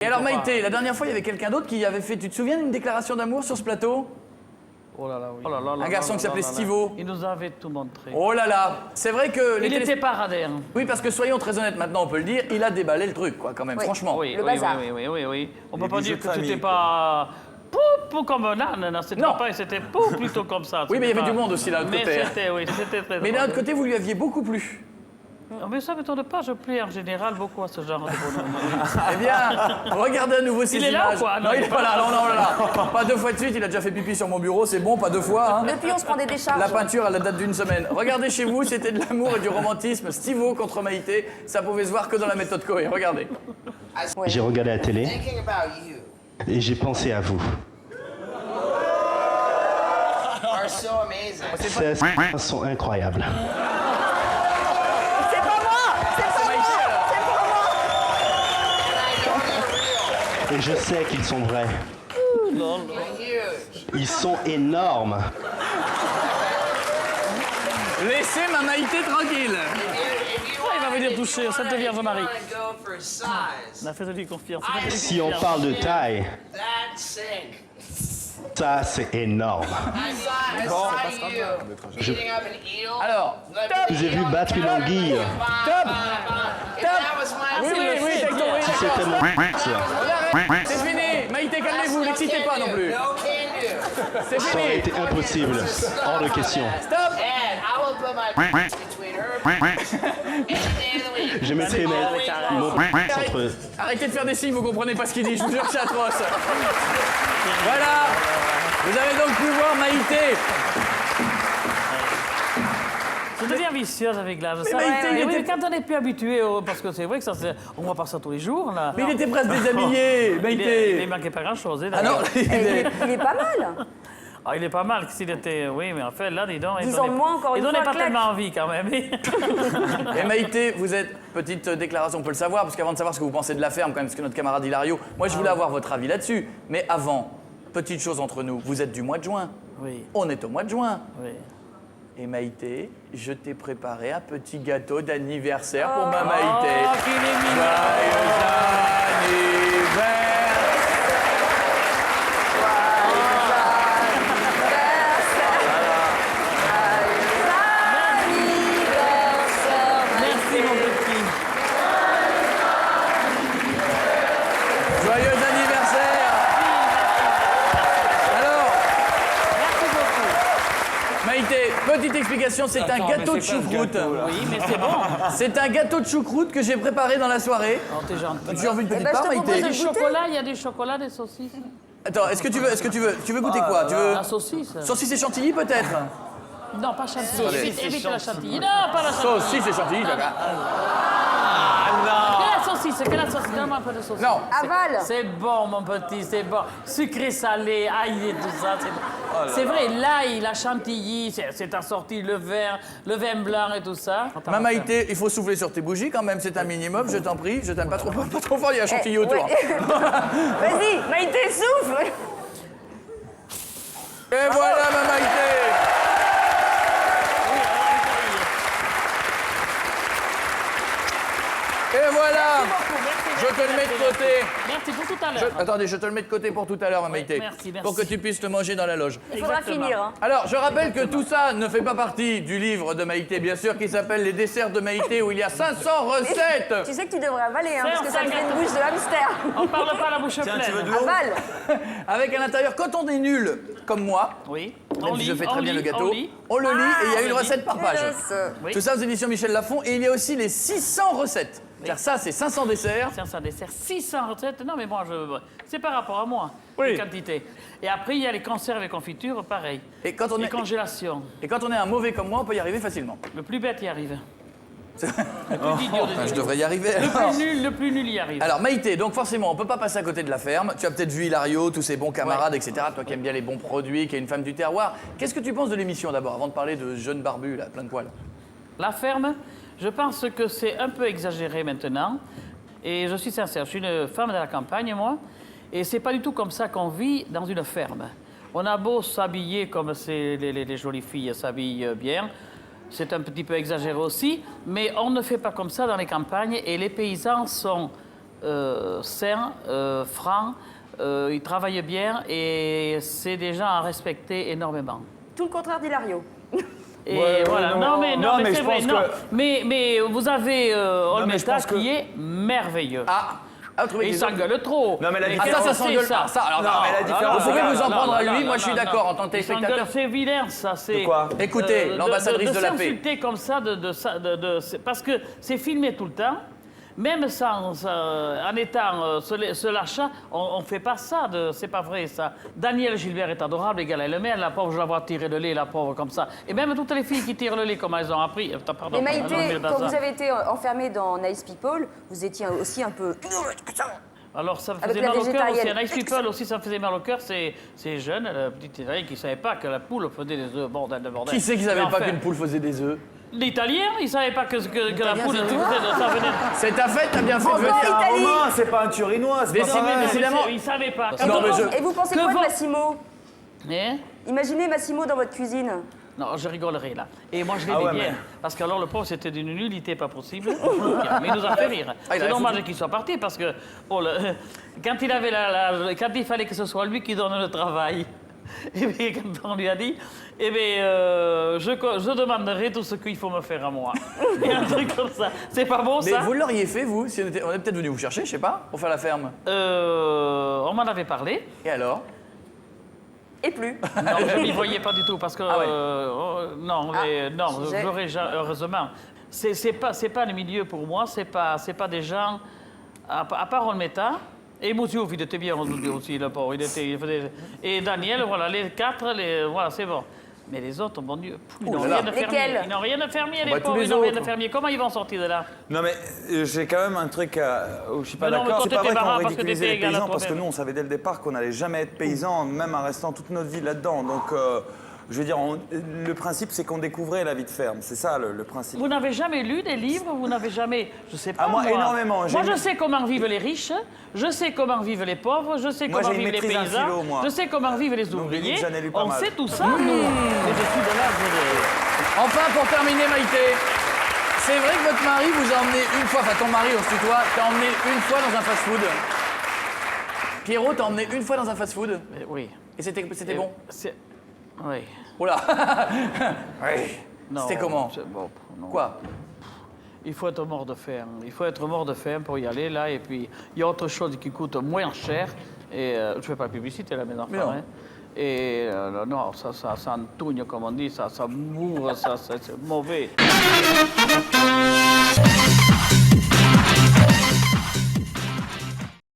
Et alors Maïté, la dernière fois, il y avait quelqu'un d'autre qui avait fait, tu te souviens d'une déclaration d'amour sur ce plateau? Oh là là, oui. Un garçon qui s'appelait Stivo. Il nous avait tout montré. Oh là là, c'est vrai que... Il était paradère. Oui, parce que soyons très honnêtes, maintenant on peut le dire, il a déballé le truc, quoi, quand même, franchement. Oui, Le bazar. oui. On peut Les pas bijoux dire de que famille, c'était quoi. pas... Pou comme un âne, non, c'était Non. pas, c'était pou plutôt comme ça. Oui, mais il y avait C'était du pas- monde aussi, d'un autre mais côté, hein. C'était très Mais d'un autre drôle. côté, vous lui aviez beaucoup plu. Oh, mais ça m'étonne pas, je plais en général beaucoup à ce genre de bonhomme. Eh bien, regardez à nouveau ces Il est images. là ou quoi? Non, il est pas là, non, là. Pas 2 fois de suite, il a déjà fait pipi sur mon bureau, c'est bon, pas 2 fois, hein. Depuis, on se prend des décharges. La peinture, elle date d'une semaine. Regardez chez vous, c'était de l'amour et du romantisme. Stivo contre Maïté, ça pouvait se voir que dans la méthode Coé. Regardez. J'ai regardé la télé Thinking about you et j'ai pensé à vous. are so amazing. Ces sont incroyables. C'est pas moi. C'est pas moi. C'est pas moi. Et je sais qu'ils sont vrais. Huge. Ils sont énormes. Laissez ma Maïté tranquille. Il va venir toucher, ça te Vierge Marie. Go for size. La faites-lui confiance. Si on parle de taille, That's sick. ça c'est énorme. I saw you beating up an eel. Alors, Je vous ai vu battre une anguille. top. That was my Oui, Tecton, oui, Si d'accord. c'était mon... C'est fini. Maïté, calmez-vous, l'excitez pas non plus. No can do. C'est Ça aurait fini. été impossible. Hors de question. Stop. And I will put my between her any day of the week. Je mettrais mon entre... Arrêtez de faire des signes, vous comprenez pas ce qu'il dit, je vous jure que c'est atroce. Voilà. Vous avez donc pu voir Maïté. Ça devient vicieuse avec l'âge. Ça, Maïté, il oui, était- quand on n'est plus habitué, parce que c'est vrai que ça, on voit pas ça tous les jours. Là. Mais il était presque déshabillé, Il Maïté. manquait pas grand-chose. Ah non, Il est pas mal. Ah, il est pas mal s'il était. Oui, mais en fait, là, dis donc. il 10 donnait- ans de moins, encore il une donnait fois, pas claque. tellement envie quand même. Et Maïté, vous êtes, petite déclaration, on peut le savoir, parce qu'avant de savoir ce que vous pensez de la ferme, quand même, parce que notre camarade Hilario, moi je voulais avoir votre avis là-dessus. Mais avant, petite chose entre nous, vous êtes du mois de juin. Oui, On est au mois de juin. oui. Et Maïté, je t'ai préparé un petit gâteau d'anniversaire pour ma Maïté. Oh, qu'il est mignon. Joyeux anniversaire. Merci, mon petit. Joyeux anniversaire. Alors, Merci beaucoup. Maïté, petite explication, c'est un gâteau de choucroute. Oui, mais c'est bon. C'est un gâteau de choucroute que j'ai préparé dans la soirée. Oh, t'es gentil. Tu en veux une petite ben, je part, te Maïté propose Du chocolat, il y a du chocolat, des saucisses. Attends, est-ce que tu veux goûter quoi? Tu veux La saucisse. saucisse et chantilly peut-être? Non, pas chantilly. Évite la chantilly. Non, pas la chantilly. Saucisse et chantilly, d'accord. Que la saucisse. Donne-moi un peu de saucisse. Non. Aval. C'est bon, mon petit, c'est bon. Sucré, salé, ail et tout ça, c'est bon. C'est vrai, l'ail, la chantilly, c'est assorti le vin blanc et tout ça. Ma Maïté, il faut souffler sur tes bougies quand même, c'est un minimum, je t'en prie. Je t'aime pas trop fort, il y a un chantilly autour. Vas-y, Maïté, souffle. Et voilà ma Maïté. Et voilà. Je te le mets de côté. Merci pour tout à l'heure. Attendez, je te le mets de côté pour tout à l'heure, ma Maïté. merci, merci. Pour que tu puisses le manger dans la loge. Il faudra Exactement. finir. Hein. Alors, je rappelle que tout ça ne fait pas partie du livre de Maïté, bien sûr, qui s'appelle Les desserts de Maïté, où il y a 500 recettes. Tu sais que tu devrais avaler, hein, Fais parce que un ça me fait sac. une bouche de hamster. On parle pas la bouche Tiens, pleine. tu veux de l'eau? Avale. Avec à l'intérieur, quand on est nul, comme moi, Oui. même si je fais très bien le gâteau, on lit. on le lit et il y a on une le recette lit. par page. Oui. Tout ça aux éditions Michel Lafon. Et il y a aussi les 600 recettes. Car ça, c'est 500 desserts. Tiens, ça dessert 600 recettes. Non, mais moi, c'est par rapport à moi, Oui. les quantités. Et après, il y a les conserves et confitures, pareil. Et quand, on Les est, congélations. et quand on est un mauvais comme moi, on peut y arriver facilement. Le plus bête y arrive. Le plus idiot des Enfin, je idiots. devrais y arriver. Le plus nul y arrive. Alors Maïté, donc forcément, on peut pas passer à côté de la ferme. Tu as peut-être vu Hilario, tous ses bons camarades, etc. Toi qui aimes bien les bons produits, qui es une femme du terroir. Qu'est-ce que tu penses de l'émission d'abord, avant de parler de jeunes barbus, là, plein de poils? La ferme, je pense que c'est un peu exagéré maintenant. Et je suis sincère, je suis une femme de la campagne, moi. Et c'est pas du tout comme ça qu'on vit dans une ferme. On a beau s'habiller comme les jolies filles s'habillent bien. C'est un petit peu exagéré aussi, mais on ne fait pas comme ça dans les campagnes et les paysans sont sains, francs, ils travaillent bien et c'est des gens à respecter énormément. Tout le contraire d'Hilario. Et Ouais, voilà, non, mais mais c'est je vrai, pense non. que- Mais vous avez mais je Olmeta pense que- qui est merveilleux. Ah, vous trouvez Et que il les autres- s'engueule trop. Non, mais la Et Ah, ça différence, s'engueule c'est pas. Ça, alors, Non, mais la différence, vous pouvez c'est vous en que- prendre à non, lui, non, moi je suis non, d'accord en non. tant que Il téléspectateur. s'engueule, c'est vilain, ça. C'est, De quoi Écoutez, l'ambassadrice de la paix. s'insulter comme ça, parce que c'est filmé tout le temps. Même en étant se lâchant, on ne fait pas ça. C'est pas vrai, ça. Daniel Gilbert est adorable, égal à elle-même. La pauvre, je la vois tirer le lait, la pauvre, comme ça. Et même toutes les filles qui tirent le lait, comment elles ont appris. Pardon, Et Maïté, pardon, mais le quand bazar. vous avez été enfermée dans Nice People, vous étiez aussi un peu... Alors, ça me Avec faisait la mal au cœur aussi. végétarienne. Un Nice People aussi, ça me faisait mal au cœur. C'est jeune, la petite Italienne qui ne savait pas que la poule faisait des œufs. Bordel de bordel. Qui c'est qui savait Mais pas enfin, qu'une poule faisait des œufs? L'Italien, il ne savait pas que la poule c'est faisait toi. ça venait. C'est ta fête, t'as bien fait de Encore venir. C'est un Italie. Romain, c'est pas un Turinois, c'est pas Décidément, pareil. décidément. Il ne savait pas. Non, mais je- Et vous pensez Que quoi de vend- Massimo Hein? Imaginez Massimo dans votre cuisine. Non, je rigolerai là. Et moi, je l'aimais Ah ouais, bien. mais- Parce qu'alors, le pauvre, c'était d'une nullité pas possible. Mais il nous a fait rire. Ah, il C'est avait dommage foutu. qu'il soit parti parce que quand il avait quand il fallait que ce soit lui qui donne le travail, et bien, quand on lui a dit, eh bien, je demanderai tout ce qu'il faut me faire à moi. Et un truc comme ça. C'est pas bon, Mais ça? vous l'auriez fait, vous, si on est peut-être venu vous chercher, je sais pas, pour faire la ferme. On m'en avait parlé. Et alors? Et plus. Non, je ne m'y voyais pas du tout parce que Ah ouais. non, mais, non, j'ai- heureusement. C'est pas le milieu pour moi. C'est pas des gens à part Olmeta et Mouzio, il était bien aussi le pauvre. Il faisait, et Daniel, voilà les quatre, voilà c'est bon. Mais les autres, mon Dieu, ils n'ont là là. rien de fermier. Lesquels? Ils n'ont rien de fermier, Bah, les tous pauvres. les Ils n'ont rien autres. de fermier. Comment ils vont sortir de là? Non mais j'ai quand même un truc où je suis pas Mais non, mais d'accord. toi, C'est pas t'étais vrai qu'on marrant parce que ridiculisait t'étais les égal à paysans parce que toi-même. nous on savait dès le départ qu'on n'allait jamais être paysan, même en restant toute notre vie là-dedans. Donc je veux dire, le principe c'est qu'on découvrait la vie de ferme. C'est ça le principe. Vous n'avez jamais lu des livres, vous n'avez jamais, je sais pas. Ah, moi, énormément. Moi, J'ai je lu- sais comment vivent les riches, je sais comment vivent les pauvres, je sais Moi, comment j'ai une vivent les maîtrise en paysans, philo, moi. je sais comment vivent les Donc, ouvriers. j'en ai lu pas On mal. sait tout ça, nous. Les études de l'âge de... Enfin, pour terminer, Maïté, c'est vrai que votre mari vous a emmené une fois, enfin ton mari, on se tutoie, t'a emmené une fois dans un fast-food. Pierrot t'a emmené une fois dans un fast-food. Oui. Et c'était bon? Oui. Oh là. Non, C'était comment? c'est bon, non. Quoi? Il faut être mort de faim. Il faut être mort de faim pour y aller, là. Et puis, il y a autre chose qui coûte moins cher. Et je ne fais pas de publicité, là, mes enfants. Mais non. Hein. Et non, ça entougne, comme on dit, ça bourre, c'est mauvais.